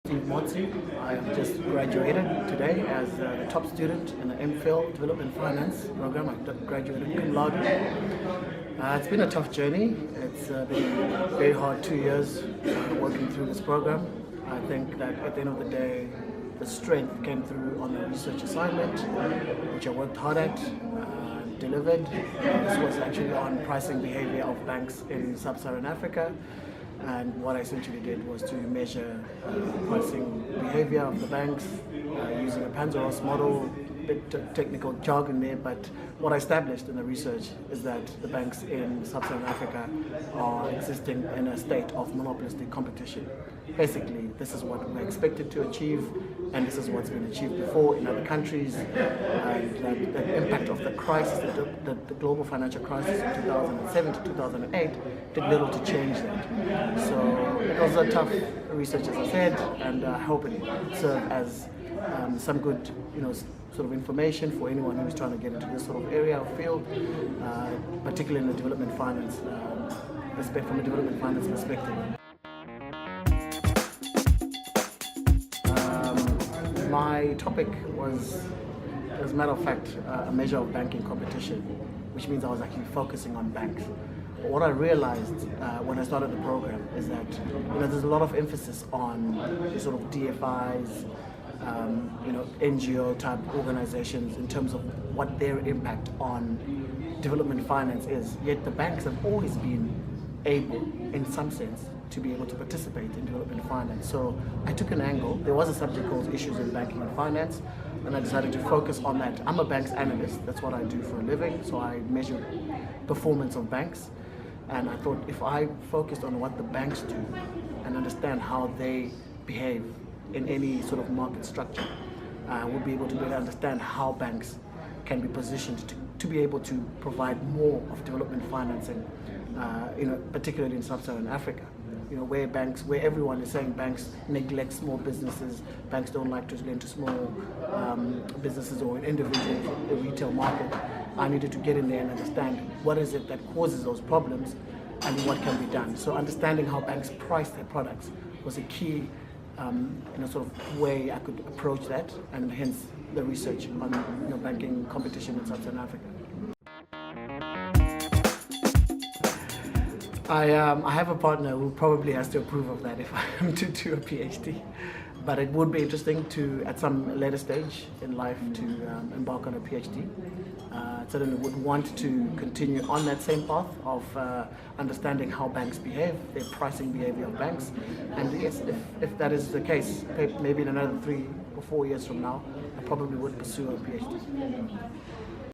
Steve Motsi. I have just graduated today as the top student in the MPhil Development Finance program. I graduated cum laude. It's been a tough journey. It's been very hard 2 years working through this program. I think that at the end of the day, the strength came through on the research assignment, which I worked hard at, delivered. This was actually on pricing behavior of banks in sub-Saharan Africa. And what I essentially did was to measure pricing behavior of the banks using a Panzer-Ross model, a bit technical jargon there, but what I established in the research is that the banks in sub-Saharan Africa are existing in a state of monopolistic competition. Basically, this is what we're expected to achieve, and this is what's been achieved before in other countries. And the impact of the crisis, the global financial crisis in 2007 to 2008, did little to change that. So it was a tough research, as I said, and I hope it served as some good, sort of information for anyone who's trying to get into this sort of area or field, particularly in the development finance, from a development finance perspective. My topic was, as a matter of fact, a measure of banking competition, which means I was actually focusing on banks. But what I realized when I started the program is that there's a lot of emphasis on these sort of DFIs, NGO type organizations in terms of what their impact on development finance is. Yet the banks have always been able, in some sense, to be able to participate in development finance. So I took an angle. There was a subject called Issues in Banking and Finance, and I decided to focus on that. I'm a banks analyst. That's what I do for a living. So I measure performance of banks. And I thought if I focused on what the banks do and understand how they behave in any sort of market structure, we'll be able to better understand how banks can be positioned to be able to provide more of development financing, particularly in sub-Saharan Africa. Where everyone is saying banks neglect small businesses, banks don't like to lend to small businesses or individuals, the retail market. I needed to get in there and understand what is it that causes those problems and what can be done. So understanding how banks price their products was a key sort of way I could approach that, and hence the research on banking competition in sub-Saharan Africa. I have a partner who probably has to approve of that if I am to do a PhD. But it would be interesting to, at some later stage in life, to embark on a PhD. Certainly would want to continue on that same path of understanding how banks behave, their pricing behavior of banks. And yes, if that is the case, maybe in another 3 or 4 years from now, I probably would pursue a PhD.